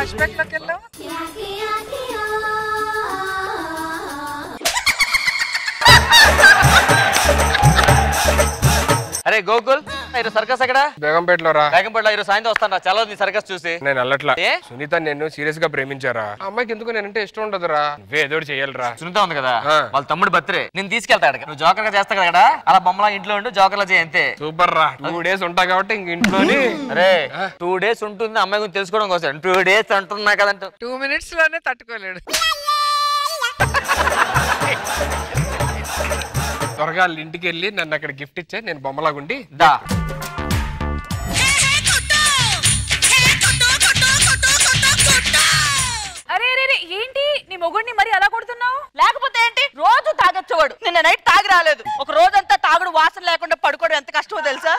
Flash back లోకి వెళ్ళావు. అరే గోకుల్ సర్కస్ ఎక్కడ? బేగంపేటలో రా. బేగంపేటలో ఈరోజు సాయంత్రం వస్తాను రా. చాలా నీ సర్కస్ చూసి. నేను వెళ్ళట్లా. సునీత నేను సీరియస్ గా ప్రేమించారా? అమ్మాయికి ఎందుకు నేనంటే ఇష్టం ఉండదురా. నువ్వే ఏదో చేయాలరా. సునీత ఉంది కదా వాళ్ళ తమ్ముడు బర్త్డే, నేను తీసుకెళ్తాడు. నువ్వు జోకర్ గా చేస్తా కదా, అలా బొమ్మలా ఇంట్లో ఉండు, జోకర్ లా చేయి అంతే. సూపర్ రా. 2 days ఉంటా కాబట్టి ఇంక ఇంట్లోని. అరే 2 days ఉంటుంది అమ్మాయి గురించి తెలుసుకోవడం కోసం. 2 days అంటున్నా కదంట. 2 minutes లోనే తట్టుకోలేడు. త్వరగా వాళ్ళ ఇంటికి వెళ్ళి నన్ను అక్కడ గిఫ్ట్ ఇచ్చే, నేను బొమ్మలాగుండి దా. అరే ఏంటి నీ మొగుడిని మరి అలా కొడుతున్నావు? లేకపోతే ఏంటి, రోజు తాగొచ్చేవాడు, నిన్న నైట్ తాగి రాలేదు. ఒక రోజంతా తాగుడు వాసన లేకుండా పడుకోవడం ఎంత కష్టమో తెలుసా?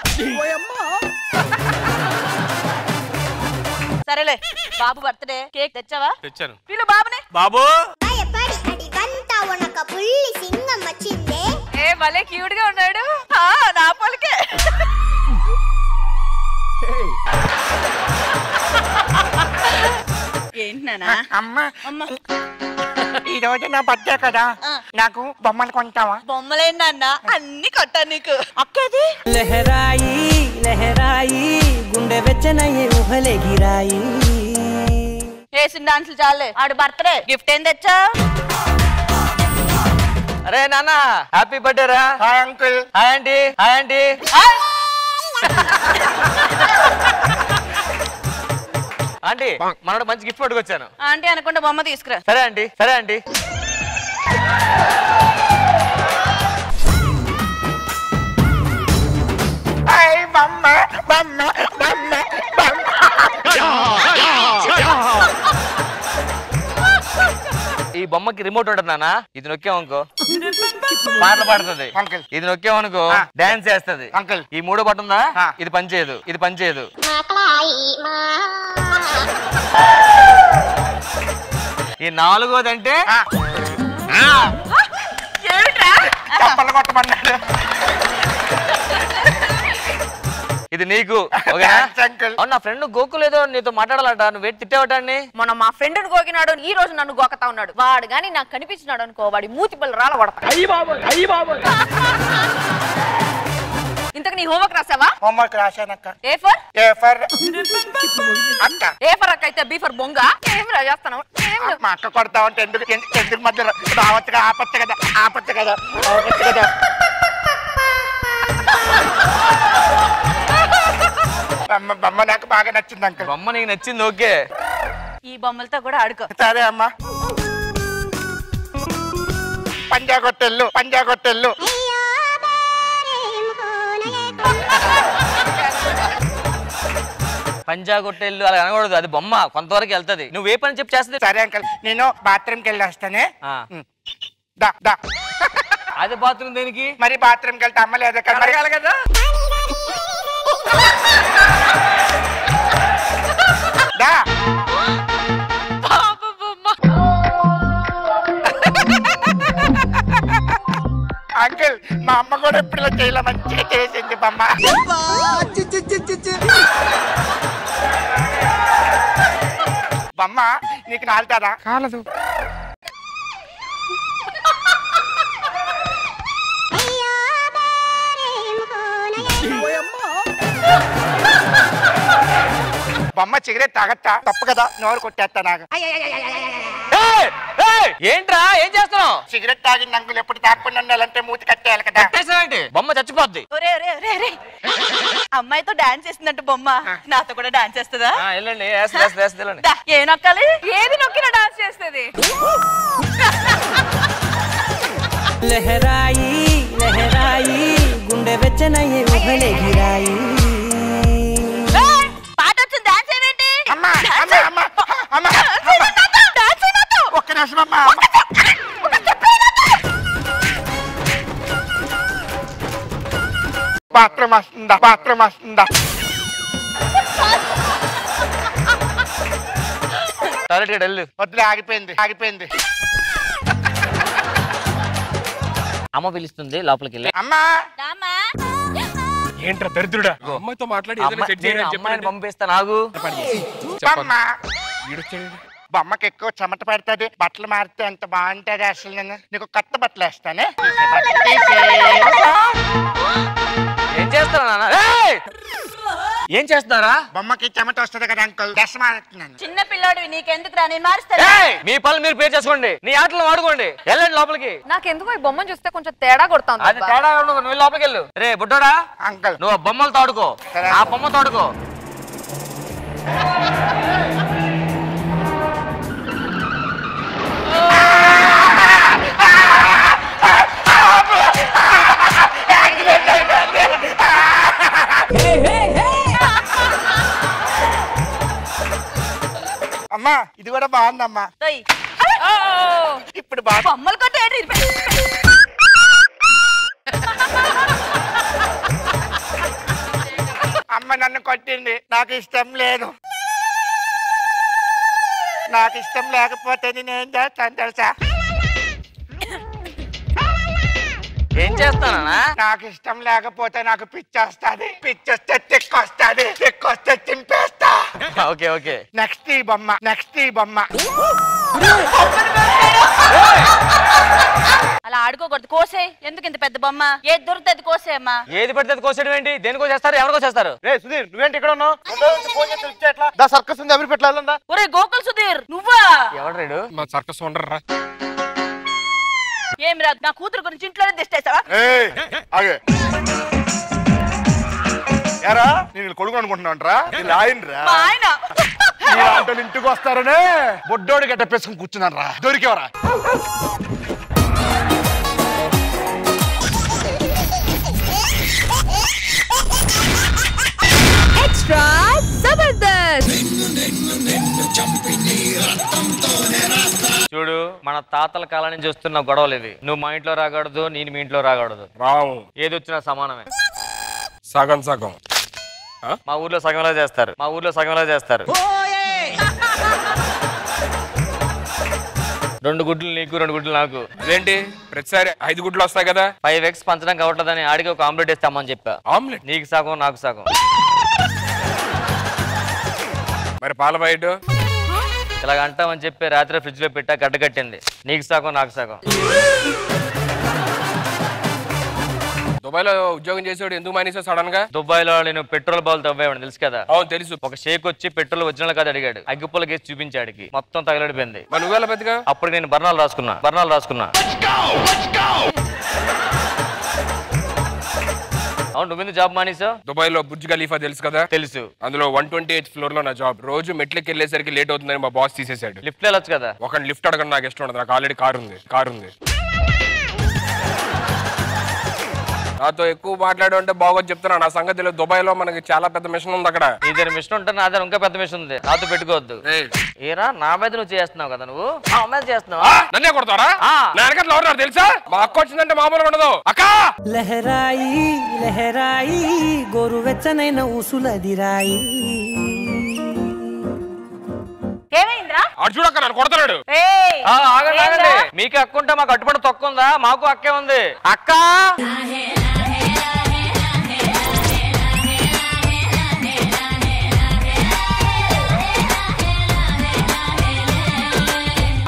సరేలే, బాబు బర్త్డే కేక్ తెచ్చావా? తెచ్చాను. వీళ్ళు బాబునే. బాబు ఏ భలే క్యూట్ గా ఉన్నాడు. నా పోలికే. ఏంటి నాన్న? అమ్మ ఈ రోజు నా బర్త్డే కదా, నాకు బొమ్మలు కొంటావా? బొమ్మలేందన్న అన్ని కొట్టా నీకు. అక్కది లహరాయి లహరాయి గుండె వెచ్చనయ్యే ఊహలే గిరాయి. వేసిన డాన్సులు చాలే, ఆడు బర్త్డే గిఫ్ట్ ఏం తెచ్చా? అరే నాన్న హ్యాపీ బర్త్డే రా. Hi uncle. Hi aunty. Hi aunty. Aunty మనోడు మంచి గిఫ్ట్ పట్టుకొచ్చాను. ఆంటీ అనుకుంటే బొమ్మ తీసుకురా. సరే ఆంటీ. సరే ఆంటీ. బొమ్మ బొమ్మ బొమ్మ బొమ్మ. ఈ బొమ్మకి రిమోట్ ఉంటుంది నాన్న, ఇది నొక్కామనుకో పాటలు పాడుతుంది. ఇది నొక్కామనుకో డాన్స్ చేస్తుంది. అంకుల్ ఈ 3వ బటన్ ఉందా, ఇది పనిచేయదు. ఇది పనిచేయదు. ఈ 4వది అంటే చప్పలు కొట్టమన్నాడు. ఇది నీకు. నా ఫ్రెండ్ గోకుల్ ఏదో నీతో మాట్లాడాలట, నువ్వు వేటి తిట్టేవటాన్ని. మొన్న మా ఫ్రెండ్ గోకినాడు, ఈ రోజు నన్ను గోకతా ఉన్నాడు. వాడు గాని నాకు కనిపించినాడు అనుకో, వాడి మూతి పళ్ళు రాల పడతా. ఇంతకు నీ హోంవర్క్ రాసావా? హోంవర్క్ రాశానక్క. ఏ ఫర్ అక్క. ఏ ఫర్ అక్క అయితే బి ఫర్ బొంగ. ఏం రాస్తాను? మా అక్క కొడతావంటే ఎందుకు మధ్య రావచ్చు కదా, ఆపచ్చు కదా, ఆపచ్చు కదా, ఆపచ్చు కదా. బొమ్మ నాకు బాగా నచ్చింది అంకుల్. బొమ్మ నీకు నచ్చింది, ఓకే. ఈ బొమ్మలతో కూడా ఆడుకో. సరే అమ్మా. పంజాగొట్టెల్లు పంజాగొట్టెల్లు. పంజాగొట్టెల్లు అలా అనకూడదు, అది బొమ్మ కొంతవరకు వెళ్తది. నువ్వు ఏ పని చెప్పి చేస్తుంది? సరే అంకల్, నేను బాత్రూమ్కి వెళ్ళి వస్తానే. అదే బాత్రూమ్ దేనికి? మరి బాత్రూమ్కి వెళ్తే అమ్మ లేదా కదా. అంకుల్ మా అమ్మ కూడా ఎప్పుడు ఇలా చేయలే, మంచిగా చేసింది బొమ్మ. బొమ్మ నీకు నాలుతారా? కాలదు. బొమ్మ సిగరెట్ తాగచ్చా? తప్పు కదా, నోరు కొట్టేస్తా నాకు. ఏంట్రా ఏం చేస్తున్నావు? సిగరెట్ తాగింది అంకుల్, ఎప్పుడు తాగకుండా ఉండాలంటే మూతి కట్టేయాలి కదా. బొమ్మ చచ్చిపోద్ది. అమ్మాయితో డాన్స్ చేస్తుందంటే బొమ్మ నాతో కూడా డాన్స్ చేస్తుందా? వెళ్ళండి. ఏ నొక్కాలి? ఏది నొక్కినా డాన్స్ చేస్తుంది. లహరాయి లహరాయి గుండె వెచ్చనయ్యే ఊహలే గిరాయి. పాట వచ్చింది, డాన్స్ ఏమేంటి? ఒక్క నిమిషం అమ్మా. బాత్రూమ్ వస్తుందా? బాత్రూమ్ వస్తుందా? వద్దులే, ఆగిపోయింది ఆగిపోయింది. అమ్మ పిలుస్తుంది, లోపలికి వెళ్ళి. అమ్మా ఏంట్రా దరిద్రుడా, అమ్మాయితో మాట్లాడి అమ్మాయిని పంపిస్తా. నాకు బొమ్మకి ఎక్కువ చెమట పడుతుంది, బట్టలు మారితే ఎంత బాగుంటుంది. అసలు నేను నీకు కొత్త బట్టలు వేస్తానే. ఏం చేస్తారా? ఏం చేస్తున్నారా? బొమ్మకి చెమట వస్తుంది కదా అంకుల్, డ్రెస్ మారుతున్నాను. చిన్న పిల్లాడు నీకెందుకు రా, నేను మారుస్తాను. మీ పనులు మీరు పే చేసుకోండి, నీ ఆటలు ఆడుకోండి, వెళ్ళండి లోపలికి. నాకెందుకో ఈ బొమ్మను చూస్తే కొంచెం తేడా కొడతాను. అది తేడా ఉండదు, నువ్వు లోపలికి వెళ్ళు. రే బుడ్డోడా అంకుల్ నువ్వు బొమ్మలు తాడుకో, ఆ బొమ్మ తాడుకో. అమ్మా ఇది కూడా బాగుందమ్మా. ఇప్పుడు బాగా బొమ్మలు కొట్టే అమ్మ నన్ను కొట్టింది, నాకు ఇష్టం లేదు. నాకు ఇష్టం లేకపోతే నేనేం చేస్తాను తెలుసా? ఏం చేస్తానా? నాకు ఇష్టం లేకపోతే నాకు పిచ్చొస్తుంది, పిచ్చొస్తే తిక్కొస్తుంది, తిక్కొస్తే చింపేస్తా. Okay okay. నెక్స్ట్ ఈ బొమ్మ, నెక్స్ట్ ఈ బొమ్మ. అలా ఆడుకోకూడదు, కోసే. ఎందుకు ఇంత పెద్ద బొమ్మ? ఏది దొరుకుతుంది కోసే అమ్మా. ఏది పడితే అది కోసేయడం ఏంటి? దేనికో చేస్తారు, ఎవరికో చేస్తారు. రే సుధీర్ నువ్వేంటి ఇక్కడ ఉన్నావు? సర్కస్ ఉంది, ఎవరి పెట్టాలందా? ఒరే గోకుల్ సుధీర్ నువ్వా? ఎవడు? మా సర్కస్ ఉండరా? ఏం రాదు, నా కూతురు గురించి ఇంట్లోనే దిష్టేసావా? ఎరా నేను కొడుకు అనుకుంటున్నాంట్రా, ఆయనరా మా ఆయన ఇంటికి వస్తారనే బొడ్డోడి గట్టపేసుకుని కూర్చున్నాను రా. దొరికేవరా? ఎక్స్ట్రా జబర్దస్త్. చూడు, మన తాతల కాలం నుంచి వస్తున్న గొడవలు ఇవి. నువ్వు మా ఇంట్లో రాకూడదు, నేను మీ ఇంట్లో రాకూడదు. రావు, ఏది వచ్చినా సమానమే. సగం సగం. మా ఊర్లో సగంలో చేస్తారు, మా ఊర్లో సగంలో చేస్తారు. 2 గుడ్లు నీకు, 2 గుడ్లు నాకు. ఇదేంటి ప్రతిసారి 5 గుడ్లు వస్తాయి కదా? 5x పంచడం కావట్లేదని ఆడికి ఒక ఆమ్లెట్ ఇస్తామని చెప్పా. ఆమ్లెట్? నీకు సగం నాకు సగం. మరి పాల బయట ఇలాగ అంటామని చెప్పి రాత్రి ఫ్రిడ్జ్ లో పెట్టా, గడ్డ కట్టింది. నీకు సగం నాకు సగం. దుబాయ్లో ఉద్యోగం చేసేవాడు ఎందుకు మానేసా సడన్ గా? దుబాయ్లో నేను పెట్రోల్ బాల్ తవ్వేవాడు, తెలుసు కదా? అవును తెలుసు. ఒక షేక్ వచ్చి పెట్రోల్ ఒరిజినల్ కాదు అడిగాడు, అగ్గిపుల్ల గేసి చూపించాడికి, మొత్తం తగలడిపోయింది. మరి నువ్వేలా పెద్దగా? అప్పుడు నేను బర్ణాలు రాసుకున్నా. అవును, నువ్వెందుకు జాబ్ మానేసావు? దుబాయ్ లో బుర్జ్ ఖలీఫా తెలుసు కదా? తెలుసు. అందులో 128th ఫ్లోర్ లో నా జాబ్. రోజు మెట్లకి వెళ్ళేసరికి లేట్ అవుతుందని మా బాస్ తీసేశాడు. లిఫ్ట్ వెళ్ళొచ్చు కదా? ఒక లిఫ్ట్ అడగడం నాకు ఇష్టం ఉండదు, నాకు ఆల్రెడీ కారు ఉంది. నాతో ఎక్కువ మాట్లాడంటే బాగోదు చెప్తున్నా. నా సంగతిలో దుబాయ్ లో మనకి చాలా పెద్ద మిషన్ ఉంది అక్కడ. ఇద్దరు మిషన్ ఉంటే నా దగ్గర ఇంకా పెద్ద మిషన్ ఉంది, నాతో పెట్టుకోవద్దు. ఏరా నా మీద నువ్వు చేస్తున్నావు కదా, నువ్వు నా మీద చేస్తున్నావు. నన్నే కొడతారా? నా వెనకట్లో ఎవరు తెలుసా? మా అక్క వచ్చిందంటే మామూలుగా ఉండదు. అక్క లహరాయి లహరాయి గోరువెచ్చనైన ఊసులదిరాయి. ఏమైందిరా? అటు చూడక్క నన్ను కొడతాడు. ఆగండి, మీకు అక్క ఉంటే మాకు అట్టుపడి తొక్కుందా? మాకు అక్కే ఉంది. అక్క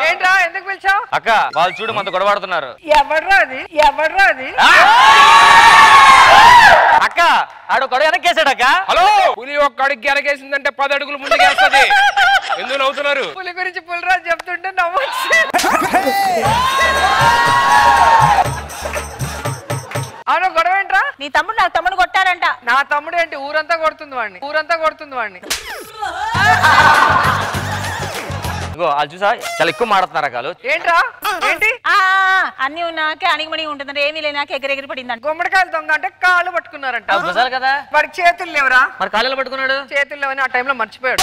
ఏంట్రా, ఎందుకు పిలిచావు? అక్క వాళ్ళు చూడు మనతో గొడవాడుతున్నారు. ఎవడ్రా అది? అక్క ఆడు గొడవ వెనక్కేసాడు. అక్క హలో, పులి ఒక్క అడుగు వెనకేసిందంటే 10 అడుగులు ముందుకేస్తుంది. ఎందుకు నవ్వుతున్నారు? పులి గురించి పులిరాజు చెప్తుంటే నవ్వచ్చు. అవును, గొడవ ఏంట్రా? నీ తమ్ముడు నా తమ్ముడు కొట్టాడంట. నా తమ్ముడు ఏంటి, ఊరంతా కొడుతుంది వాడిని. ఇగో వాళ్ళు చూసా చాలా ఎక్కువ మాడుతున్నారు అక్కలు. ఏంట్రా? ఏంటి అన్ని నాకే అణిగిమణి ఉంటుంది, ఏమీ లే నాకే ఎగిరెగిరి పడిందంట. గుమ్మడికాయలు దొంగ అంటే కాళ్ళు పట్టుకున్నారంట. బజార్ కదా, వాడికి చేతులు లేవరా? మరి కాళ్ళు పట్టుకున్నాడు. చేతులు లేవని ఆ టైంలో మర్చిపోయాడు.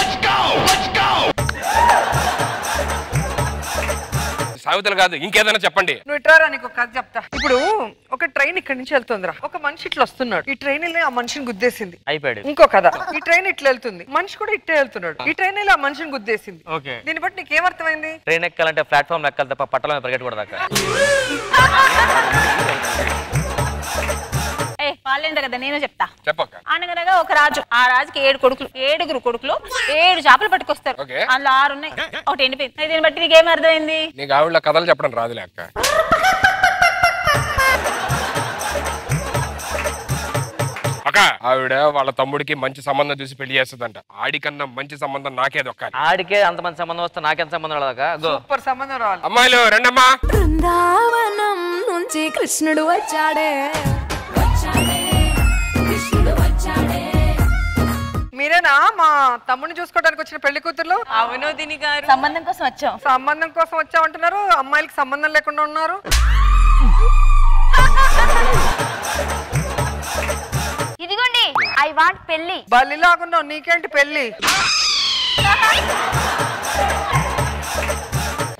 సాగుతలు కాదు, ఇంకేదైనా చెప్పండి. నువ్వు ఇట్రారా, నీకు ఒక కథ చెప్తా. ఇప్పుడు ఒక ట్రైన్ ఇక్కడి నుంచి వెళ్తుందిరా. ఒక మనిషి ఇట్లా వస్తున్నాడు, ఈ ట్రైన్ వెళ్ళి ఆ మనిషిని గుద్దేసింది. అయిపోయాడు. ఇంకో కథ, ఈ ట్రైన్ ఇట్లా వెళ్తుంది, మనిషి కూడా ఇట్టే వెళ్తున్నాడు, ఈ ట్రైన్ వెళ్ళి ఆ మనిషిని గుద్దేసింది. ఓకే, దీన్ని బట్టి నీకేమర్థమైంది? ట్రైన్ ఎక్కాలంటే ప్లాట్ఫామ్ ఎక్కాలి తప్ప పట్టల మీద పరిగెట్టకూడదు అక్క. వాళ్ళేంట కదా నేను చెప్తా. చెప్పక్క. అనగనగా ఒక రాజు, ఆ రాజుకి 7 కొడుకులు 7 చేపలు పట్టుకొస్తారు. అందులో 6 ఉన్నాయి, ఒకటి ఎండిపోయింది. దీన్ని బట్టి నీకేం అర్థమైంది? నీకు ఆవిడ కథలు చెప్పడం రాదులే అక్క. అక్క ఆవిడ వాళ్ళ తమ్ముడికి మంచి సంబంధం చూసి పెళ్లి చేస్తుందంట. ఆడికన్నా మంచి సంబంధం నాకే దొక్కాలి. ఆడికే అంత మంచి సంబంధం వస్తే నాకెంత సంబంధం రాదా? సూపర్ సంబంధం రావాలి. అమ్మాయిలు రండమ్మా. బృందావనం నుంచి కృష్ణుడు వచ్చాడే. మీరేనా మా తమ్ముడిని చూసుకోవడానికి వచ్చిన పెళ్లి కూతుర్లు? అవును దిని గారు, సంబంధం కోసం వచ్చాం. సంబంధం కోసం వచ్చామంటున్నారు, అమ్మాయిలకి సంబంధం లేకుండా ఉన్నారు. ఇదిగోండి, ఐ వాంట్ పెళ్లి. బల్లిలాగున్నావు, నీకేంటి పెళ్లి?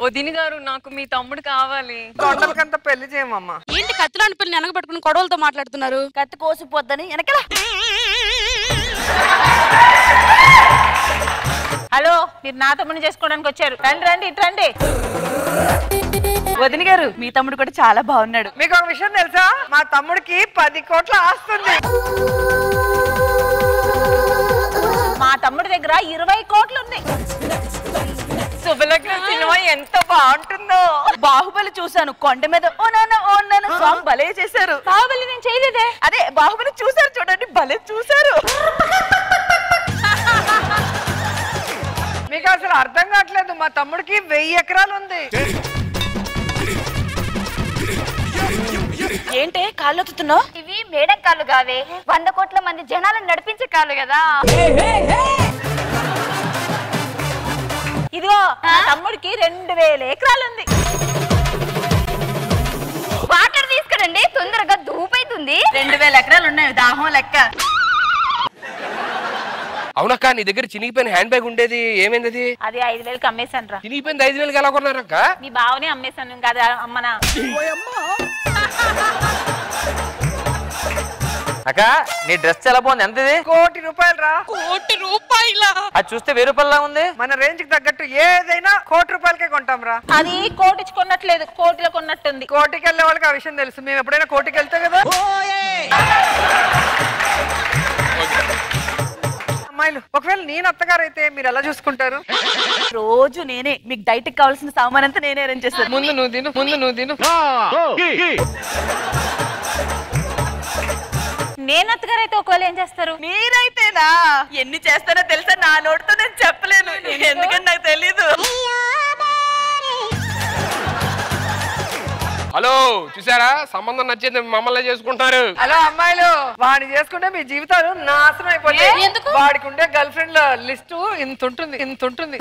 వదిని గారు, నాకు మీ తమ్ముడు కావాలి. కొండలకంతా పెళ్లి చేయమమ్మా. ఏంటి కత్తిలాంటి పిల్లని వెనకబెట్టుకుని కొడవలతో మాట్లాడుతున్నారు? కత్తి కోసిపోద్దని వెనకలా. హలో, మీరు నా తమ్ముడిని చేసుకోవడానికి వచ్చారు. రండి రండి, ఇటు రండి. వదిన గారు, మీ తమ్ముడు కూడా చాలా బాగున్నాడు. మీకు ఒక విషయం తెలుసా? మా తమ్ముడికి 10 కోట్ల ఆస్తుంది. మా తమ్ముడి దగ్గర 20 కోట్లు ఉన్నాయి. శుభలగ్న సినిమా ఎంత బాగుంటుందో. బాహుబలి చూశాను, కొండ మీద ఓ నాన్న సాంగ్ భలే చేశారు. బాహుబలి నేను చేయలేదే. అదే బాహుబలి చూశారు, చూడండి భలే చూశారు. మీకు అసలు అర్థం కావట్లేదు, మా తమ్ముడికి 1000 ఎకరాలు ఉంది. ఏంటే కాళ్ళు ఒత్తుతున్నావు? ఇవి మేడం కాళ్ళు కావే, 100 కోట్ల మంది జనాలను నడిపించే కాళ్ళు కదా. ఇదిగో నా తమ్ముడికి 2000 ఎకరాలు ఉంది. వాటర్ తీసుకురండి, తొందరగా ధూపైతుంది. 2000 ఎకరాలు ఉన్నాయి, దాహం లెక్క. అవునక్క, నీ దగ్గర చినిగిపోయిన హ్యాండ్ బ్యాగ్ ఉండేది, ఏమైంది అది? అది 5000కి అమ్మేశాను రా. చినిగిపోయింది 5000కి ఎలా కొన్నారక్క? మీ బావనే అమ్మేశాను కదా అమ్మనా. అక్క నీ డ్రెస్ చాలా బాగుంది. ఎంత ఇది? 1 కోటి రూపాయలు రా. 1 కోటి రూపాయల? అది చూస్తే 1000 రూపాయల ఉంది. మన రేంజ్ కి తగ్గట్టు ఏదైనా 1 కోటి రూపాయలకే కొంటాం రా. అది కోటికి కొన్నట్లేదు, కోటిలో కొన్నట్టుంది. కోటికి వెళ్ళే వాళ్ళకి ఆ విషయం తెలుసు. మేము ఎప్పుడైనా కోటికి వెళ్తే కదా. అమ్మాయిలు, ఒకవేళ నేను అత్తగారు అయితే మీరు ఎలా చూసుకుంటారు? రోజు నేనే మీకు డైట్ కావాల్సిన సామాన్ అంతా నేనే అరేంజ్ చేస్తాను. ముందు నువ్వు తిను. నేను అత్తగారు అయితే ఒకవేళ ఏం చేస్తారు? మీరైతేనా ఎన్ని చేస్తానో తెలుసా? నా నోటితో నేను చెప్పలేను, ఎందుకంటే నాకు తెలీదు. హలో, చూసారా సంబంధం నచ్చింది, మమ్మల్ని చేసుకుంటారు. హలో అమ్మాయిలు, వాడిని చేసుకుంటే మీ జీవితాలు నాశనం అయిపోతాయి. వాడికి ఉండే గర్ల్ ఫ్రెండ్ లిస్టు ఇంత ఉంటుంది.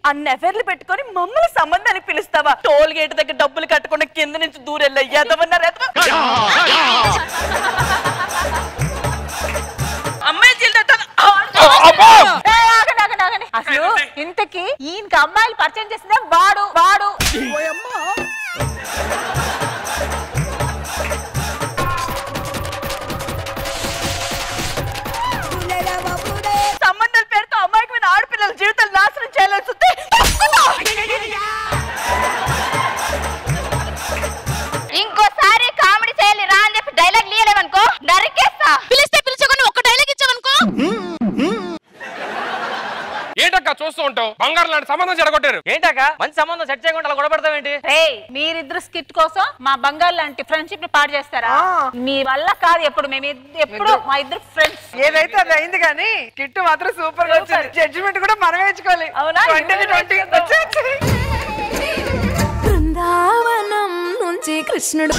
అన్ని అఫైర్లు పెట్టుకొని మమ్మల్ని సంబంధానికి పిలుస్తావా? టోల్ గేట్ దగ్గర డబ్బులు కట్టకుండా కింద నుంచి దూరెళ్ళయ్యాదమన్నారు. అమ్మాయి అసలు ఇంతకి ఈయనకి అమ్మాయిలు పరిచయం చేసిందే వాడు. సంబంధాల పేరుతో అమ్మాయికి మీద ఆడపిల్లల జీవితాలు నాశనం చేయాల్సి వస్తే ఇంకోసారి కామెడీ చేయాలి రా అని చెప్పి డైలాగ్ లీయలేమనుకో నరికేస్తా. పిలిస్తే పిలిచకుండా ఒక డైలాగ్ ఇచ్చావనుకో. ఏంటక్క చూస్తూ ఉంటావు? బంగారం లాంటి సంబంధం చెడగొట్టారు. ఏంటక్క మంచి సంబంధం సెట్ చేయకుండా అలా గొడవపడతావేంటి? మీరిద్దరు స్కిట్ కోసం మా బంగారు లాంటి ఫ్రెండ్షిప్ ని పాడు చేస్తారా? మీ వల్ల కాదు. ఎప్పుడు మా ఇద్దరు ఫ్రెండ్స్. ఏదైతే అది అయింది కానీ కిట్టు మాత్రం సూపర్ గా వచ్చింది. జడ్జిమెంట్ కూడా మనమే ఇచ్చుకోవాలి. అవునా? 2020 వచ్చేసి బృందావనం నుంచి కృష్ణుడు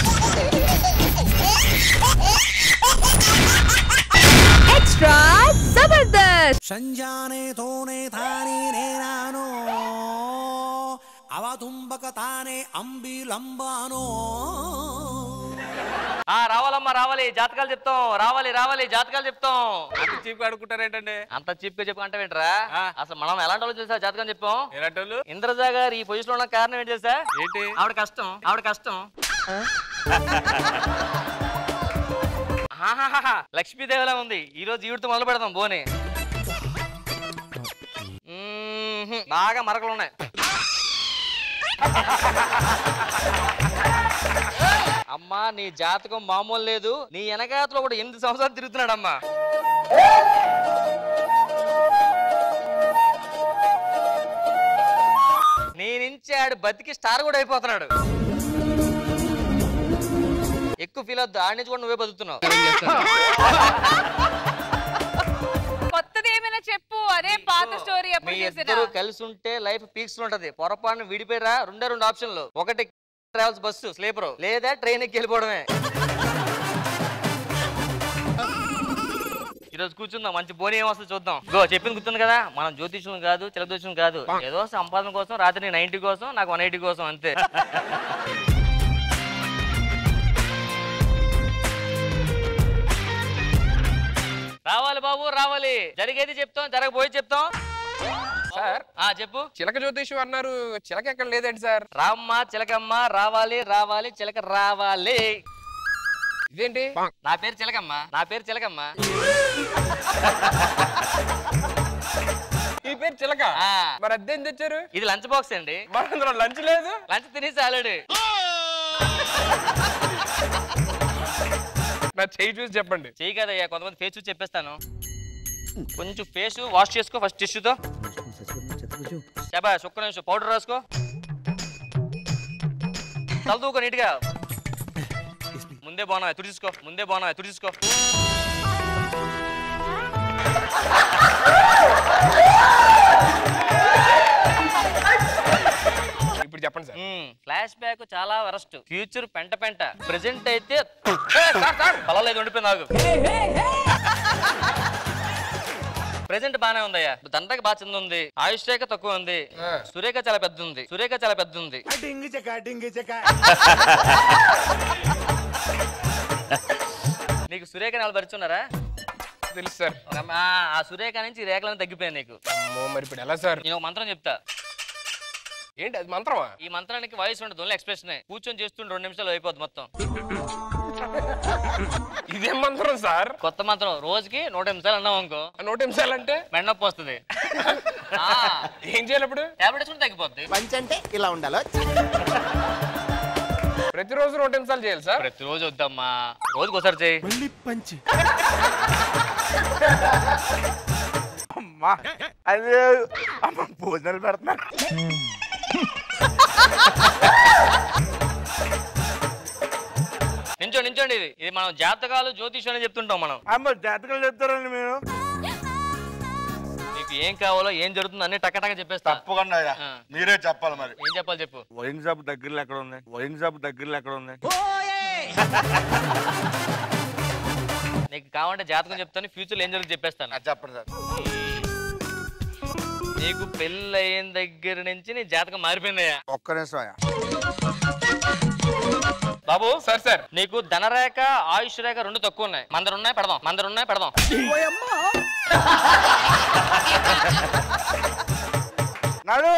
ఎక్స్ట్రా జబర్దస్త్. సంజానే తోనే తానే నేనానో అవతుంబక తానే అంబిలంబానో. రావాలమ్మా రావాలి, జాతకాలు చెప్తాం. రావాలి జాతకాలు చెప్తాం. అంత చీప్ గా అడుగుంటారేంటంటే? అంత చీప్ గా చెప్పుకుంటావేంట్రా? అసలు మనం ఎలాంటి వాళ్ళు చూసా జాతకం చెప్పాం. ఎలాంటి వాళ్ళు? ఇంద్రజా గారు ఈ పొజిషన్ లో ఉన్న కారణం ఏంటి తెలుసా? ఏంటి? ఆవిడ కష్టం. లక్ష్మీదేవిలా ఉంది. ఈ రోజు ఈవిడతో మొదలు పెడదాం బోని. బాగా మరకలు ఉన్నాయి. అమ్మా నీ జాతకం మామూలు లేదు, నీ వెనకాతలో కూడా 8 సంవత్సరాలు తిరుగుతున్నాడమ్మా. నీ నుంచి ఆడు బతికి స్టార్ కూడా అయిపోతున్నాడు. ఎక్కువ ఫీల్ అవుద్దు, ఆడి నుంచి కూడా నువ్వే బతుకుతున్నావు. కొత్తది ఏమైనా చెప్పు, అదే పాత స్టోరీ. మీ ఇద్దరు కలిసి ఉంటే లైఫ్ పీక్స్ ఉంటది. పొరపాటున విడిపోయిరా, 2 ఆప్షన్లు. ఒకటి ట్రావెల్స్ బస్సు స్లీపర్, లేదా ట్రైన్ ఎక్కి వెళ్ళిపోవడమే. ఈరోజు కూర్చుందాం, మంచి బోని ఏమొస్తుంది చూద్దాం. గో చెప్పింది గుర్తుంది కదా, మనం జ్యోతిష్యం కాదు, చిలదోషం కాదు, ఏదో సంపాదన కోసం, రాత్రి 90 కోసం, నాకు 180 కోసం, అంతే. రావాలి బాబు రావాలి, జరిగేది చెప్తాం, జరగబోయే చెప్తాం. సార్ చెప్పు. చిలక జ్యోతిషం అన్నారు, చిలక ఎక్కడ లేదండి సార్? రామ్మ చిలకమ్మ రావాలి రావాలి చిలక రావాలి. ఇదేంటి? నా పేరు చిలకమ్మ, నా పేరు చిలకమ్మ. ఈ పేరు చిలక? మరి అద్దెం తెచ్చారు? ఇది లంచ్ బాక్స్ అండి. మరి అందులో లంచ్ లేదు? లంచ్ తినేసి ఆల్రెడీ. నా చెయ్యి చూసి చెప్పండి. చెయ్యి కదయ్యా, కొంతమంది ఫేస్ చూసి చెప్పేస్తాను. కొంచెం ఫేస్ వాష్ చేసుకో ఫస్ట్ టిష్యూతో. చెప్పా ఒక్క నిమిషం పౌడర్ రాసుకో, తలదూకో నీట్గా. ముందే బాగున్నా తుడిచుకో, ముందే బాగున్నా తుడిచుకో. ఇప్పుడు చెప్పండి సార్. ఫ్లాష్ బ్యాక్ చాలా వరస్ట్, ఫ్యూచర్ పెంట పెంట, ప్రెసెంట్ అయితే పర్వాలేదు ఉండిపోయి నాకు. ప్రెసెంట్ బానే ఉందయ్యా, దండకి బాగా చిన్న ఉంది, ఆయుష్ రేఖ తక్కువ ఉంది, సురేఖ చాలా పెద్ద ఉంది, సురేఖ చాలా పెద్ద ఉంది. నీకు సురేఖ నాలుగు పరిచున్నారా? తెలుసు సార్. ఆ సురేఖ నుంచి ఈ రేఖలను తగ్గిపోయాయి నీకు. మరి ఇప్పుడు ఎలా సార్? నేను ఒక మంత్రం చెప్తా. ఏంటి అది మంత్రమా? ఈ మంత్రానికి వాయిస్ ఉండదు, ఓన్లీ ఎక్స్ప్రెషన్. కూర్చొని చేస్తుంటే 2 నిమిషాలు అయిపోద్ది మొత్తం. ఇదేం మంత్రం సార్? కొత్త మంత్రం. రోజుకి 100 నిమిషాలు అన్నావు అనుకో. 100 నిమిషాలు అంటే మెండొప్పి వస్తుంది. ఏం చేయాలి ఇప్పుడు? టాబ్లెట్ వేసుకుంటే తగ్గిపోద్ది. పంచి అంటే ఇలా ఉండాలి. ప్రతిరోజు 100 నిమిషాలు చేయాలి సార్? ప్రతిరోజు వద్దమ్మా, రోజుకి ఒకసారి చేయి. పంచి అమ్మా, అదే అమ్మ భోజనాలు పెడుతున్నారు. నించోండి. ఇది మనం జాతకాలు జ్యోతిషం అని చెప్తుంటాం మనం. అమ్మ జాతకాలు చెప్తారండి మీరు. నీకు ఏం కావాలో ఏం జరుగుతుందో అన్ని టక్కటక్క చెప్పేస్తా. తప్పకుండా మీరే చెప్పాలి. మరి ఏం చెప్పాలి చెప్పు. వైన్ షాప్ దగ్గరలో ఎక్కడ ఉంది? వైన్ షాప్ దగ్గరలో ఎక్కడ ఉంది? నీకు కావాలంటే జాతకం చెప్తాను, ఫ్యూచర్ ఏం జరుగుతుంది చెప్పేస్తాను. చెప్పండి సార్. నీకు పెళ్ళి అయిన దగ్గర నుంచి నీ జాతకం మారిపోయిందయ్యా. ఒక్క నిమిషం బాబు. సార్ నీకు ధనరేఖ ఆయుష్ రేఖ 2 తక్కువ ఉన్నాయి. మందరున్నాయి పెడదాం. నాడు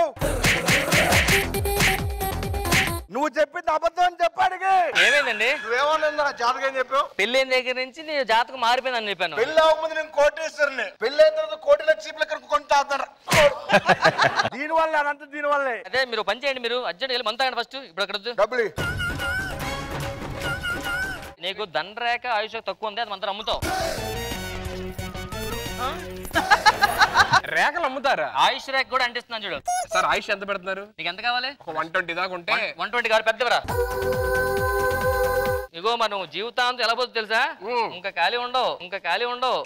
నువ్వు చెప్పింది అబద్ధం అని చెప్పాడికి. ఏమైందండి? నువ్వేమన్నా జాతకం చెప్పావు? పెళ్ళి అయిన దగ్గర నుంచి నీ జాతకం మారిపోయిందని చెప్పాను. పెళ్ళి అవ్వకముందు నేను కోటేశ్వరుని, పెళ్ళి అయిన తర్వాత కోటి లక్షలు ఇక్కడ కొని తాగుతాడు. దీనివల్ల అనంత దీనివల్లే. అదే మీరు పని చేయండి, మీరు అర్జెంట్ వెళ్ళి మంత ఫస్ట్. ఇప్పుడు అక్కడ డబ్బులు నీకు ధనరేఖ ఆయుష్ తక్కువ ఉంది, అది మంత్రం అమ్ముతావు. రేఖలు అమ్ముతారా? ఆయుష్ రేఖ కూడా అంటిస్తున్నాను చూడు. సార్ ఆయుష్ ఎంత పెడుతున్నారు? నీకు ఎంత కావాలి? 120 దాకా ఉంటే. 120 కావాలి, పెద్దవరా. ఇగో మరి నువ్వు జీవితాంతం ఎలా పోతుంది తెలుసా? ఇంకా ఖాళీ ఉండవు.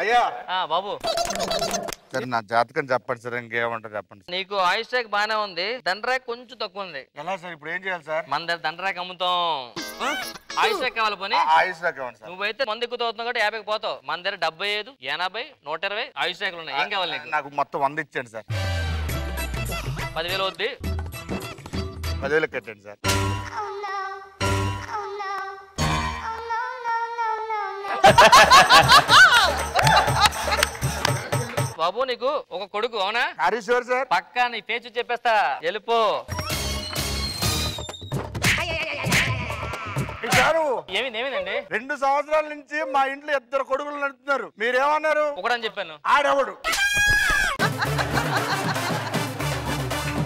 అయ్యా బాబు సార్ నా జాతకం చెప్పండి సార్. ఇంకేమంటారు చెప్పండి. నీకు ఆయుష్ రేఖ బానే ఉంది, ధనరేఖ కొంచెం తక్కువ ఉంది. ఎలా సార్ ఇప్పుడు ఏం చేయాలి సార్? మన దగ్గర ధనరేఖ అమ్ముతాం. ఆయుష్ రేఖ కావాలి పోనీ. ఆయుష్ రేఖ నువ్వైతే మంది ఎక్కువ అవుతున్నావు కాబట్టి 50కి పోతావు. మన దగ్గర 75, 80, 120 ఆయుష్ రేఖలు ఉన్నాయి. ఏం కావాలి నీకు? నాకు మొత్తం 100 ఇచ్చేయండి సార్. 10,000 అవుద్ది. 10,000 కట్టండి సార్. బాబు నీకు ఒక కొడుకు అవునా? హరీశ్వర్ సార్. పక్కా నీ పేరు చెప్పేస్తా, వెళ్ళిపో. ఏమిందండి? 2 సంవత్సరాల నుంచి మా ఇంట్లో 2 కొడుకులు నడుపుతున్నారు. మీరేమన్నారు? ఒకడని చెప్పాను. ఆడెవడు?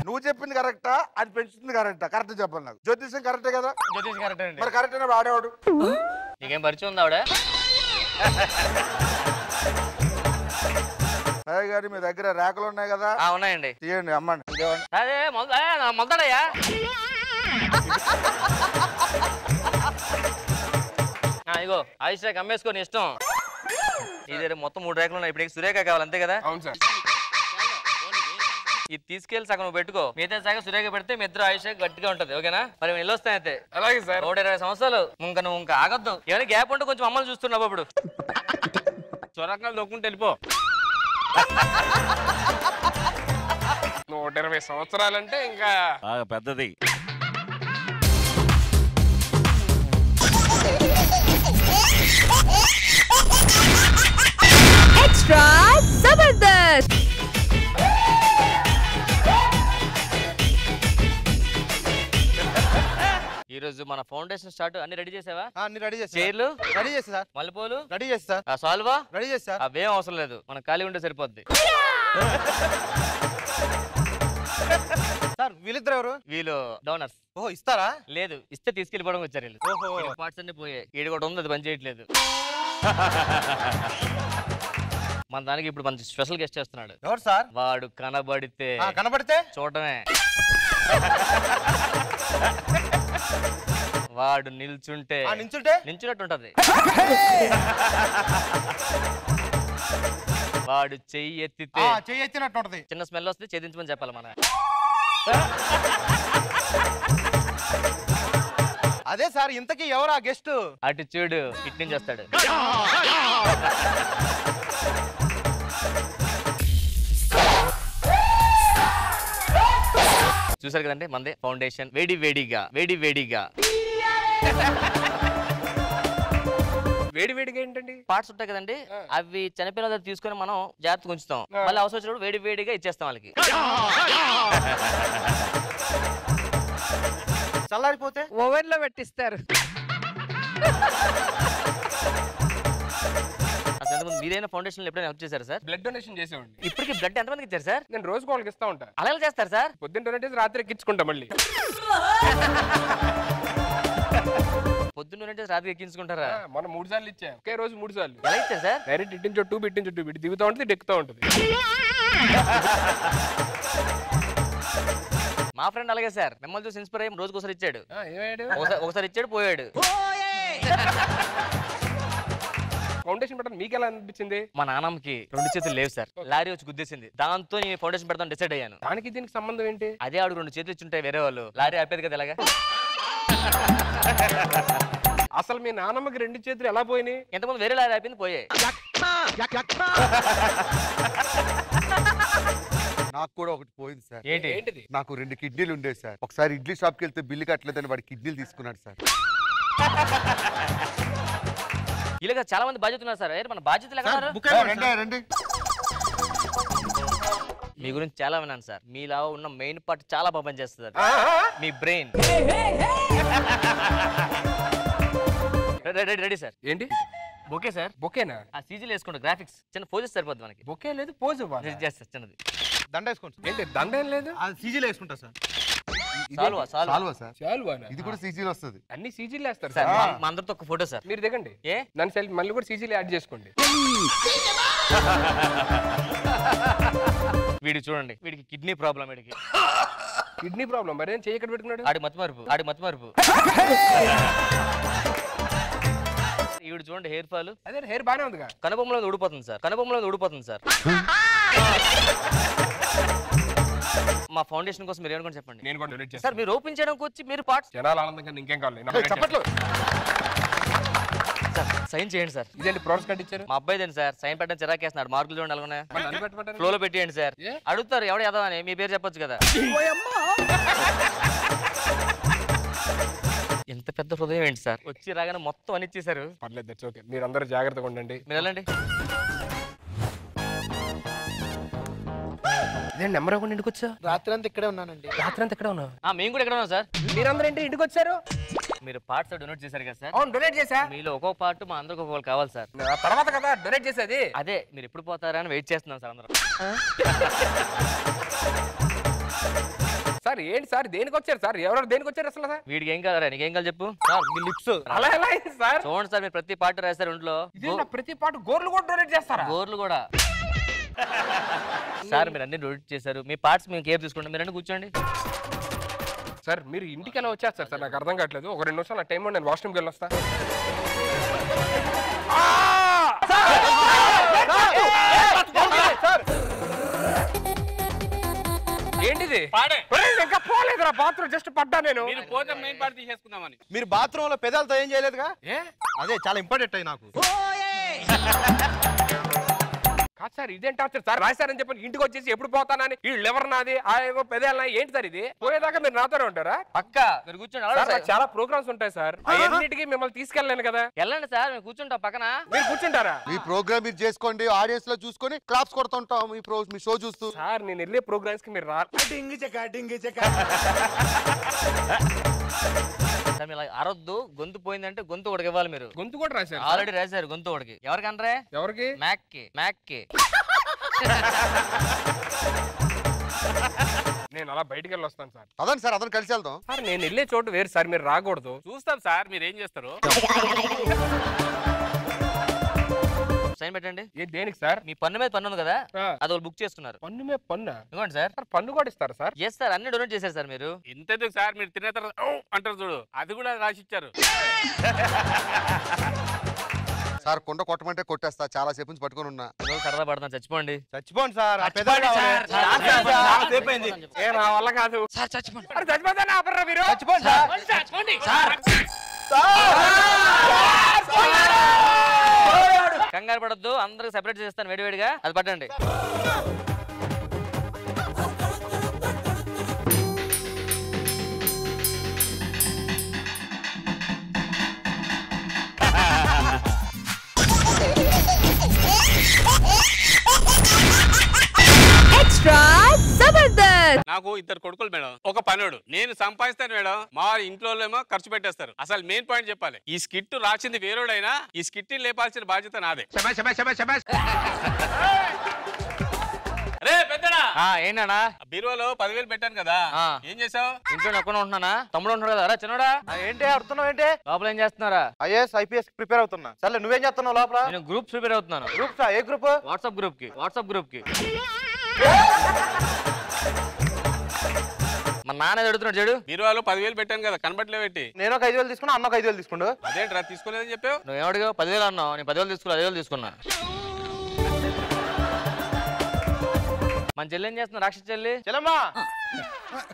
నువ్వు చెప్పింది కరెక్టా అది పెంచుతుంది కరెక్టా కరెక్ట్ చెప్పాలి నాకు జ్యోతిష్యం కరెక్టే కదా జ్యోతిష్ కరెక్ట్ అండి మరి కరెక్ట్ అయినప్పుడు ఆడేవాడు నీకేం పరిచయం ఉంది ఆవిడ గారి మీ దగ్గర రేఖలు ఉన్నాయి కదా ఉన్నాయండి తీయండి అమ్మండి అదే మొదలయ్యా ఇగో ఆయుష్ రేఖ అమ్మేసుకోని ఇష్టం ఇది మొత్తం 3 రేఖలు ఉన్నాయి ఇప్పుడు సురేఖ కావాలి అంతే కదా అవును సార్ ఇది తీసుకెళ్లి సగం పెట్టుకో మిగతా సగం సురేఖ పెడితే మీ ఇద్దరు ఆయుష్ గట్టిగా ఉంటది ఓకేనా మరి వెళ్ళొస్తాయి అయితే అలాగే సార్ 120 సంవత్సరాలు నువ్వు ఇంకా ఆగద్దు ఏమైనా గ్యాప్ ఉంటే కొంచెం అమ్మలు చూస్తున్నావు అప్పుడు చొరకాలు దొక్కుంటే వెళ్ళిపో 120 సంవత్సరాలంటే ఇంకా పెద్దది ఎక్స్ట్రా జబర్దస్త్ ఈ రోజు మన ఫౌండేషన్ స్టార్ట్ అన్ని రెడీ చేసావా అన్ని రెడీ చేసి చైర్లు రెడీ చేసి సార్ మల్లెపూలు రెడీ చేసి సార్ సాల్వా రెడీ చేసి సార్ అవేం అవసరం లేదు మన ఖాళీ ఉంటే సరిపోద్ది సార్ వీళ్ళిద్దరు ఎవరు వీళ్ళు డోనర్స్ ఓహో ఇస్తారా లేదు ఇస్తే తీసుకెళ్ళిపోవడం వచ్చారు వీళ్ళు పార్ట్స్ అన్ని పోయాయి ఈడు కూడా ఉంది అది పని చేయట్లేదు మన దానికి ఇప్పుడు మంచి స్పెషల్ గెస్ట్ చేస్తున్నాడు ఎవరు సార్ వాడు కనబడితే కనబడితే చూడమే వాడు నిల్చుంటే నిల్చున్నట్టు ఉంటది వాడు చెయ్యి ఎత్తితే చెయ్యి ఎత్తినట్టు ఉంటది చిన్న స్మెల్ వస్తే ఛేదించమని చెప్పాలి మన అదే సార్ ఇంతకీ ఎవరు ఆ గెస్ట్ అటు చూడు ఇటు నుంచి వస్తాడు చూసారు కదండి మందే ఫౌండేషన్ వేడి వేడిగా వేడిగా ఏంటండి పార్ట్స్ ఉంటాయి కదండి అవి చనిపోయిన దగ్గర తీసుకొని మనం జాగ్రత్తగా ఉంచుతాం మళ్ళీ అవసరం వచ్చినప్పుడు వేడిగా ఇచ్చేస్తాం వాళ్ళకి చల్లారిపోతే ఓవెన్ లో పెట్టిస్తారు అసలు మీరైనా ఫౌండేషన్ ఎప్పుడైనా హెల్ప్ చేశారు సార్ బ్లడ్ డొనేషన్ చేసేవాడిని ఇప్పటికి బ్లడ్ ఎంతమందికి ఇచ్చారు సార్ నేను రోజుకు వాళ్ళకి ఇస్తా ఉంటా అలా చేస్తారు సార్ పొద్దున్న డొనేట్ చేసి రాత్రి ఎక్కించుకుంటా మళ్ళీ పొద్దున్న డొనేట్ చేసి రాత్రి ఎక్కించుకుంటారా మనం 3 సార్లు ఇచ్చా ఒకే రోజు 3 సార్లు ఎలా ఇచ్చారు సార్ డైరెక్ట్ ఇట్టించో ట్యూబ్ ఇటు దిగుతూ ఉంటుంది డెక్కుతూ ఉంటుంది మా ఫ్రెండ్ అలాగే సార్ మిమ్మల్ని చూసి ఇన్స్పైర్ అయ్యి రోజుకోసారి ఇచ్చాడు ఒకసారి ఇచ్చాడు పోయాడు ఫౌండేషన్ పెట్టడం మీకు ఎలా అనిపించింది మా నాన్నమ్మకి 2 చేతులు లేవు సార్ లారీ వచ్చి గుద్దేసింది దాంతో నేను ఫౌండేషన్ పెడతాను డిసైడ్ అయ్యాను దానికి దీనికి సంబంధం ఏంటి అదే ఆవిడ 2 చేతులు ఇచ్చుంటాయి వేరే వాళ్ళు లారీ ఆపేది కదా ఇలాగా అసలు మీ నాన్నమ్మకి 2 చేతులు ఎలా పోయినాయి ఎంతమంది వేరే లారీ ఆపింది పోయాయి నాకు కూడా ఒకటి పోయింది సార్ ఏంటిది నాకు 2 కిడ్నీలు ఉండేవి సార్ ఒకసారి ఇడ్లీ షాప్కి వెళ్తే బిల్లు కట్టలేదని వాడి కిడ్నీలు తీసుకున్నాడు సార్ ఇలాగ చాలా మంది బాధ్యత ఉన్నారు సార్ మన బాధ్యతలు మీ గురించి చాలా విన్నాను సార్ మీలా ఉన్న మెయిన్ పార్ట్ చాలా బాగా పనిచేస్తుంది మీ బ్రెయిన్ రెడీ సార్ ఏంటి బొకే సార్ బొకేనా ఆ సీజీలు వేసుకుంటా గ్రాఫిక్స్ చిన్న పోజెస్ సరిపోద్ది మనకి బొకే లేదు పోజ్ చేస్తారు చిన్నది దండ వేసుకోండి ఏంటి దండ ఏం లేదు సీజీలో వేసుకుంటా సార్ సాల్వా సార్ చాలువానా ఇది కూడా సీజీలో వస్తుంది అన్ని సీజీలు వేస్తారు సార్ సార్ మా అందరితో ఒక ఫోటో సార్ మీరు దిగండి ఏ నన్ను సెల్ఫీ మళ్ళీ కూడా సీజీలు యాడ్ చేసుకోండి వీడికి చూడండి వీడికి కిడ్నీ ప్రాబ్లం వీడికి కిడ్నీ ప్రాబ్లం మరి ఏం చెయ్యి ఎక్కడ పెట్టుకున్నాడు ఆడి మతిమరుపు ఈవిడ చూడండి హెయిర్ ఫాల్ అదే హెయిర్ బానే ఉందిగా కనుబొమ్మలో ఊడిపోతుంది సార్ మా ఫౌండేషన్ కోసం మీరు ఏమనుకోండి చెప్పండి నేను కూడా డొనేట్ చేస్తాను సార్ మీరు ఓపెన్ చేయడానికి వచ్చి మీరు పార్ట్స్ జనాలు ఆనందంగా ఇంకేం కావాలి చెప్పట్లు సార్ సైన్ చేయండి సార్ ఇదేంటి ప్రోడక్ట్స్ కట్టించారు మా అబ్బాయిదేంటి సార్ సైన్ పెట్టడం చిరాకేస్తున్నాడు మార్కులు చూడండి అలాగే నన్ను పెట్టమంటారు ఫ్లో లో పెట్టేయండి సార్ అడుగుతారు ఎవడ ఎదవని మీ పేరు చెప్పొచ్చు కదా ఎంత పెద్ద హృదయం ఏంటి సార్ వచ్చి రాగానే మొత్తం అని ఇచ్చేసారు పర్లేదు దట్స్ ఓకే మీరు అందరూ జాగ్రత్తగా ఉండండి మీరు వెళ్ళండి ఇదే నెంబర్ అవ్వకుండా ఇంటికి వచ్చా రాత్రి అంతా ఇక్కడే ఉన్నానండి రాత్రి అంతా ఎక్కడ ఉన్నావు మేము కూడా ఎక్కడ ఉన్నాం సార్ మీరందరూ ఏంటి ఇంటికి వచ్చారు మీరు పార్ట్స్ డొనేట్ చేశారు కదా సార్ అవును డొనేట్ చేసా మీలో ఒక్కొక్క పార్ట్ మా అందరికి ఒక్కొక్కరు కావాలి సార్ తర్వాత కదా డొనేట్ చేసేది అదే మీరు ఎప్పుడు పోతారా అని వెయిట్ చేస్తున్నాం సార్ అందరం ఏంటి సార్ దేనికి వచ్చారు సార్? ఎవరెవరు దేనికి వచ్చారు అసలు సార్? వీడికి ఏం కాదు, నీకేం కాదు చెప్పు. సార్ మీ లిప్స్ అలా ఎలా అయింది సార్? చూడండి సార్, మీరు ప్రతి పాట రాశారు ఇంట్లో. ప్రతి పాట గోర్లు కూడా డొనేట్ చేస్తారా? గోర్లు కూడా. సార్ మీరు అన్ని డొనేట్ చేశారు, మీ పార్ట్స్ మేము కేర్ తీసుకుంటాం, మీరు అన్ని కూర్చోండి. సార్ మీరు ఇంటికి ఎలా వచ్చేస్తారు సార్? నాకు అర్థం కావట్లేదు. ఒక 2 నిమిషాలు నా టైం నేను వాష్రూమ్కి వెళ్ళి వస్తా. ఏంటిది? ఇంకా పోలేదురా బాత్రూమ్, జస్ట్ పడ్డా నేను. పోతే మెయిన్ పార్ట్ తీసేసుకుందామని. మీరు బాత్రూమ్ లో పెదాలతో ఏం చేయలేదుగా? అదే చాలా ఇంపార్టెంట్ అయ్యి నాకు. కాదు సార్, ఇదేం టార్చర్ సార్? రాశారని చెప్పి ఇంటికి వచ్చేసి ఎప్పుడు పోతానని వీళ్ళు ఎవరు నాది ఆ పెదాలనా ఏంటి సార్ ఇది? పోయేదాకా మీరు నాతోనే ఉంటారా? పక్కా మీరు కూర్చోండి. చాలా ప్రోగ్రామ్స్ ఉంటాయి సార్, అన్నిటికీ మిమ్మల్ని తీసుకెళ్ళలేను కదా. వెళ్ళండి సార్, మేము కూర్చుంటాం పక్కన. మీరు కూర్చుంటారా? మీ ప్రోగ్రామ్ మీరు చేసుకోండి, ఆడియన్స్ లో చూసుకొని క్లాప్స్ కొడుతుంటాం మీ షో చూస్తూ. సార్ నేను వెళ్ళే ప్రోగ్రామ్స్ కి మీరు రా. అరొద్దు, గొంతు పోయిందంటే గొంతు ఒకటికి ఇవ్వాలి. మీరు గొంతు కూడా రాశారు? ఆల్రెడీ రాశారు గొంతు ఒకటికి. ఎవరికనరే? ఎవరికి? మ్యాక్కి. నేను అలా బయటికి వెళ్ళి వస్తాను సార్. అదండి సార్, అతను కలిసి వెళ్దాం సార్. నేను వెళ్ళే చోటు వేరు సార్, మీరు రాకూడదు. చూస్తాం సార్ మీరు ఏం చేస్తారు. సైన్ పెట్టండి. దేనికి సార్? మీ పన్ను మీద పన్ను ఉంది కదా, అది వాళ్ళు బుక్ చేసుకున్నారు. పన్ను మీద పన్ను? ఇవ్వండి సార్. పన్ను కూడా ఇస్తారు సార్? ఎస్ సార్, అన్ని డొనేట్ చేశారు సార్ మీరు. ఇంతెందుకు సార్, మీరు తినే తర్వాత అంటారు చూడు, అది కూడా రాసిచ్చారు సార్. కొండ కొట్టమంటే కొట్టేస్తా, చాలా సేపు నుంచి పట్టుకొని ఉన్నా. సరదా పడతాను, చచ్చిపోండి సార్. నా వల్ల కాదు సార్. చచ్చిపోండి. చచ్చిపోతాను ఆపర్రా మీరు. కంగారు పడద్దు, అందరికి సెపరేట్ చేస్తాను వేడివేడిగా. అది పట్టండి. ఎక్స్ట్రా జబర్దస్త్. నాకు 2 కొడుకులు మేడం, ఒక పనుడు. నేను సంపాదిస్తాను మేడం, మా ఇంట్లో ఖర్చు పెట్టేస్తారు. అసలు మెయిన్ పాయింట్ చెప్పాలి, ఈ స్కిట్ రాసింది వేరేడైనా ఈ స్కిట్ లేపాల్సిన బాధ్యత నాదే. ఏంటన్నా? బీరువాలో 10,000 పెట్టాను కదా, ఏం చేసావు? ఇంట్లో ఒక్కనే ఉంటున్నానా? తమ్ముడు ఉంటున్నాడు కదా. రా చిన్నడా. ఏంటి అడుగుతున్నావు? ఏంటి లోపల ఏం చేస్తున్నారా? ఐఏఎస్ ఐపీఎస్ ప్రిపేర్ అవుతున్నా. సరే నువ్వేం చేస్తున్నావు లోపల? నేను గ్రూప్ ప్రిపేర్ అవుతున్నాను. Group A group? WhatsApp group కి. మా నాన్న అడుగుతున్నాడు చెడు. బీరువాలో 10,000 పెట్టాను కదా, కనబట్లే పెట్టి. నేను ఒక 5,000 తీసుకున్నా, అన్న ఒక 5,000 తీసుకుండు. అదేంట్రా తీసుకోలేదని చెప్పావు? నువ్వు ఏమడిగా 10,000 అన్నావు, నేను 10,000 తీసుకోవాలి. 5,000 తీసుకున్నా. మన చెల్లి ఏం చేస్తున్నా? రాక్షస చెల్లి చెల్లమ్మా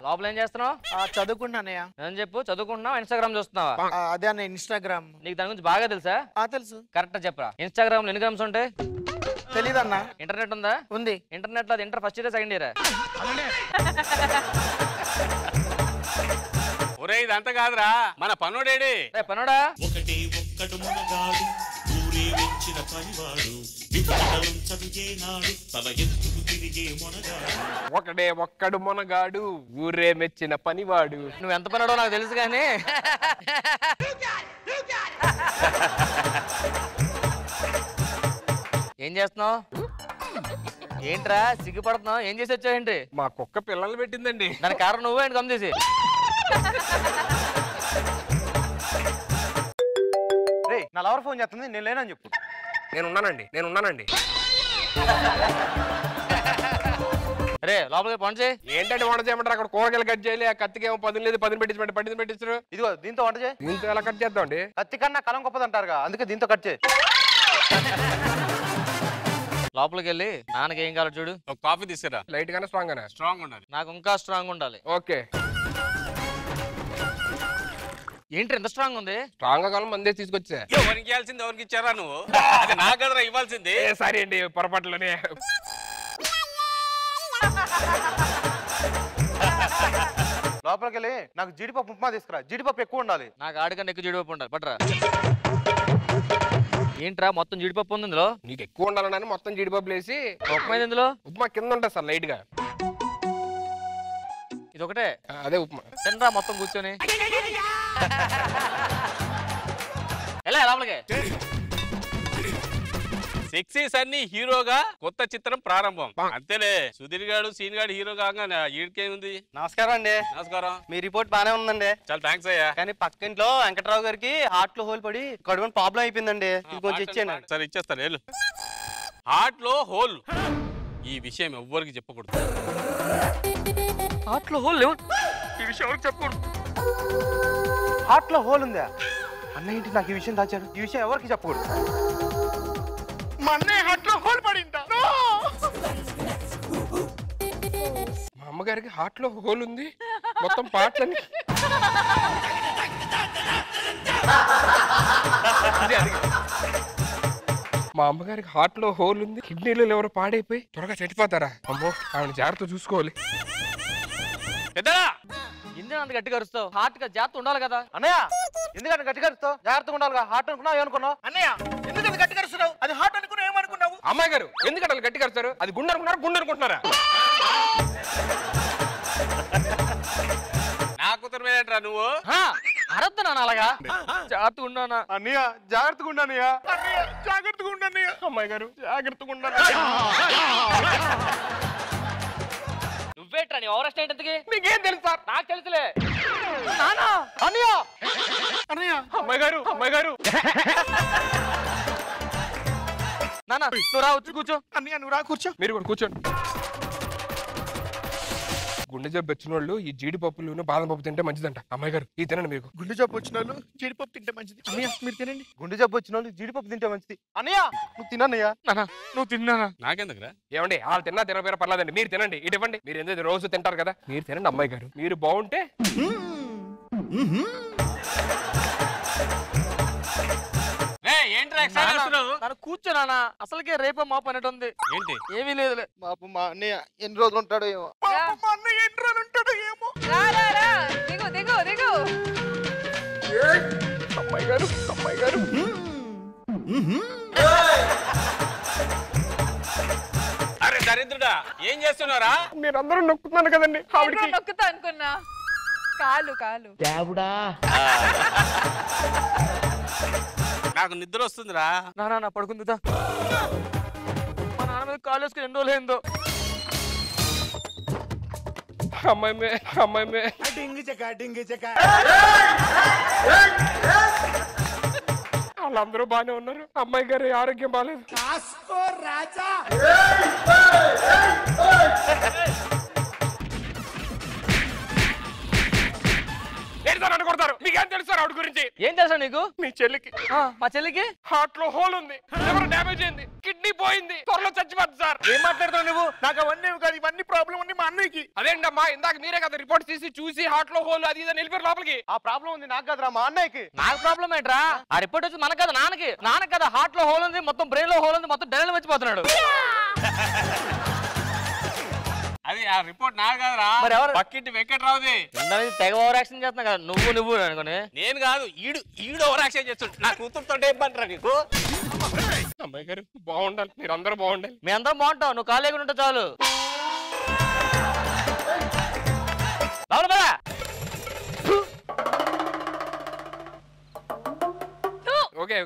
లోపల ఏం చేస్తున్నావు? చదువుకుంటున్నానయ్యా. నేను చెప్పు. చదువుకుంటున్నావు? ఇన్స్టాగ్రామ్ చూస్తున్నావా? అదే అన్న ఇన్స్టాగ్రామ్. నీకు దాని గురించి బాగా తెలుసా? తెలుసు. కరెక్ట్ చెప్పరా. ఇన్స్టాగ్రామ్ లో ఎన్ని గ్రామ్స్ ఉంటాయి? తెలీదన్నా. ఇంటర్నెట్ ఉందా? ఉంది. ఇంటర్నెట్ లో అది inter first year second year? ఒరే ఇదంతా కాదురా, మన పనుడేడి. పనుడా? ఒకటే ఒక్కడు మనగాడు, ఊరే వచ్చిన పనివాడు, విపరీతం చదివేనాడు, తల ఎత్తుకు తిరిగే మొనగాడు. ఒకడే ఒక్కడు మొనగాడు, ఊరే మెచ్చిన పనివాడు. నువ్వు ఎంత పనివాడో నాకు తెలుసు కానీ ఏం చేస్తున్నావు? ఏంట్రా సిగ్గుపడుతున్నావు? ఏం చేసి వచ్చావేంటి? మా కుక్క పిల్లలు పెట్టిందండి. దాని కారణం నువ్వే ఏంటి? గమ్ చేసి నా లవర్ ఫోన్ చేస్తుంది, నేను లేనని చెప్పు. నేనున్నానండి. రే లోపలికి వంట చేయి. ఏంటంటే వంట చేయమంటారు? అక్కడ కూరగాయలు కట్ చేయాలి, ఆ కత్తికి ఏమో 10 లేదు, 10 పెట్టించారు. ఇదిగో దీంతో వంట చేయి. దీంతో ఎలా కట్ చేద్దాం అండి? కత్తి కన్నా కలం గొప్పది అంటారుగా, అందుకే దీంతో కట్ చేయి. లోపలికి వెళ్ళి నాన్నకి ఏం కావాలి చూడు. ఒక కాఫీ తీసుకురా. లైట్ గానే స్ట్రాంగ్ గానే? స్ట్రాంగ్ ఉండాలి. నాకు ఇంకా స్ట్రాంగ్ ఉండాలి. ఓకే. ఏంటి ఎంత స్ట్రాంగ్ ఉంది? స్ట్రాంగ్ కాలం మందే తీసుకొచ్చా. ఎవరికి ఇవ్వాల్సింది ఎవరికి ఇచ్చారా నువ్వు? అది నా కదరా ఇవ్వాల్సింది. సారీ అండి, పొరపాటులోనే. లోపలికి వెళ్ళి నాకు జీడిపప్పు ఉప్మా తీసుకురా. జీడిపప్పు ఎక్కువ ఉండాలి. నాకు ఆడికన్నా ఎక్కువ జీడిపప్పు ఉండాలి. పట్రా. ఏంట్రా మొత్తం జీడిపప్పు ఉంది ఇందులో? నీకు ఎక్కువ ఉండాలని మొత్తం జీడిపప్పులు వేసి. ఉప్మా ఇందులో? ఉప్మా కింద ఉంటుంది సార్ లైట్ గా. ఇది ఒకటే? అదే ఉప్మా. తినరా మొత్తం కూర్చొని. ఎలా లోపలికి? సెక్సీ సన్నీ హీరోగా కొత్త చిత్రం ప్రారంభం. అంతేలే, సుధీర్ గాడు సీన్ గాడు హీరో కాగా ఈడికేముంది. నమస్కారం అండి. నమస్కారం. మీ రిపోర్ట్ బానే ఉందండి. చాలా థ్యాంక్స్ అయ్యా. కానీ పక్కింట్లో వెంకట్రావు గారికి హార్ట్ లో హోల్ పడి కడుపున ప్రాబ్లం అయిపోయిందండి. ఇది కొంచెం ఇచ్చేయండి. సరే ఇచ్చేస్తాను. వెళ్ళు. హార్ట్ లో హోల్, ఈ విషయం ఎవ్వరికి చెప్పకూడదు. హార్ట్ లో హోల్ లేవు, ఈ విషయం ఎవరికి చెప్పకూడదు. హార్ట్ లో హోల్ ఉందా? అన్న ఏంటి నాకు ఈ విషయం దాచారు? ఈ విషయం ఎవరికి చెప్పకూడదు. మా అన్నయ్య హార్ట్ లో హోల్ పడిందా? మా అమ్మగారికి హార్ట్ లో హోల్ ఉంది. మొత్తం పాటలని మా అమ్మగారికి హార్ట్ లో హోల్ ఉంది. కిడ్నీలో ఎవరో పాడైపోయి త్వరగా చనిపోతారా? అమ్మో, ఆవిడ జాగ్రత్త చూసుకోవాలి. ఎందుకు అంత గట్టిగా అరుస్తావు? హార్ట్ గా జాగ్రత్త ఉండాలి కదా. అన్నయ్య ఎందుకంటే గట్టిగా అరుస్తావు? జాగ్రత్తగా ఉండాలిగా. హార్ట్ అనుకున్నావు, ఏమనుకున్నావు? అన్నయ్య ఎందుకంత గట్టిగా అరుస్తున్నావు? అది హార్ట్ అనుకున్నావు, ఏమనుకున్నావు? అమ్మాయి గారు ఎందుకంటే వాళ్ళు గట్టిగా అరుస్తారు? అది గుండె అనుకున్నారా, గుండె అనుకుంటున్నారా? నా కూతురు మీదేంట్రా నువ్వు? అరద్దు నాన్న అలాగా. జాగ్రత్తగా ఉన్నానా? అన్నయ్య జాగ్రత్తగా ఉండన్నయ్య. అన్నయ్య జాగ్రత్తగా ఉండన్నయ్య. అమ్మాయి గారు జాగ్రత్తగా ఉండాలి. నువ్వేట్రా నీ ఓవర్ స్టేట్ ఎంతకి? మీకేం తెలుసు సార్? నాకు తెలుసులే. నానా అన్నయ్య అన్నయ్య అమ్మాయి గారు అమ్మాయి గారు నాన్న నువ్వు రా, వచ్చి కూర్చో. అన్నయ్య నువ్వు రా, కూర్చో. మీరు కూడా కూర్చోండి. గుండె జబ్బు వచ్చిన వాళ్ళు ఈ జీడిపప్పులు బాదం పప్పు తింటే మంచిదంట. అమ్మాయి గారు ఈ తినండి. మీకు గుండె జబ్బు వచ్చిన వాళ్ళు జీడిపప్పు తింటే మంచిది. అన్నయ్య మీరు తినండి. గుండె జబ్బు వచ్చిన వాళ్ళు జీడిపప్పు తింటే మంచిది. అన్నయ్య నువ్వు తినన్నయ్య. నాన్న నువ్వు తిన్నానా? నాకెందుకురా? ఏమండి వాళ్ళు తిన్నా తినకపోయినా పర్లేదండి. మీరు తినండి. ఇటు ఇవ్వండి. మీరు ఎందుకు రోజు తింటారు కదా, మీరు తినండి. అమ్మాయి గారు మీరు బాగుంటే కూర్చోనా? అసలుకే రేపే మా పని ఉంది. ఏంటి? ఏమీ లేదులే. పాపం మా అన్నయ్య ఎన్ని రోజులు ఉంటాడో ఏమో. మా అన్నయ్య ఎన్ని రోజులు ఉంటాడో ఏమో. దిగు దిగు దిగు. అమ్మాయి గారు అమ్మాయి గారు అరే దరిద్రుడా, ఏం చేస్తున్నారా? మీరందరూ నొక్కుతున్నాను కదండి. నొక్కుతా అనుకున్నా. కాలు కాలు. నాకు నిద్ర వస్తుందిరా. నా పడుకుందా? మా నాన్న మీద కాలు వేసుకుని ఎన్ని రోజులు అయిందో. అమ్మాయి డింగి చెక్క డింగి చెక్క. వాళ్ళందరూ బాగానే ఉన్నారు. అమ్మాయి గారి ఆరోగ్యం బాగాలేదు. రాజా కొడతారు. మీకేం తెలుసు ఆవిడ గురించి? ఏం తెలుసా నీకు? మీ చెల్లికి మా చెల్లికి హార్ట్ లో హోల్ ఉంది, లివర్ డ్యామేజ్ అయింది, కిడ్నీ పోయింది, త్వరలో చచ్చిపోద్ది సార్. ఏం మాట్లాడుతావు నువ్వు? నాకు అవన్నీ కాదు, ఇవన్నీ ప్రాబ్లం ఉంది మా అన్నయ్యకి. అదేంటమ్మా ఇందాక మీరే కదా రిపోర్ట్ తీసి చూసి హార్ట్ లో హోల్ అది ఇది వెళ్ళిపోయారు లోపలికి. ఆ ప్రాబ్లం ఉంది నాకు కదరా, మా అన్నయ్యకి. నాకు ప్రాబ్లం ఏంట్రా? ఆ రిపోర్ట్ వచ్చి మనకు కదా, నాన్నకి కదా. హార్ట్ లో హోల్ ఉంది, మొత్తం బ్రెయిన్ లో హోల్ ఉంది, మొత్తం డైలీ మర్చిపోతున్నాడు. అది ఆ రిపోర్ట్ నాకు కాదురా, మరి ఎవరు? పక్కింటి వెంకట్రావుది. తెగ ఓవర్ యాక్షన్ చేస్తున్నా కదా నువ్వు అనుకుని. నేను కాదు, ఈడు ఓవర్ యాక్షన్ చేస్తుంట. నా కూతురుతో ఏం పనిరా నీకు? అమ్మాయి గారు బాగుండాలి, మీరు అందరూ బాగుండాలి. మీ అందరం బాగుంటావు, నువ్వు ఖాళీ లేకుండా చాలు. ఓకే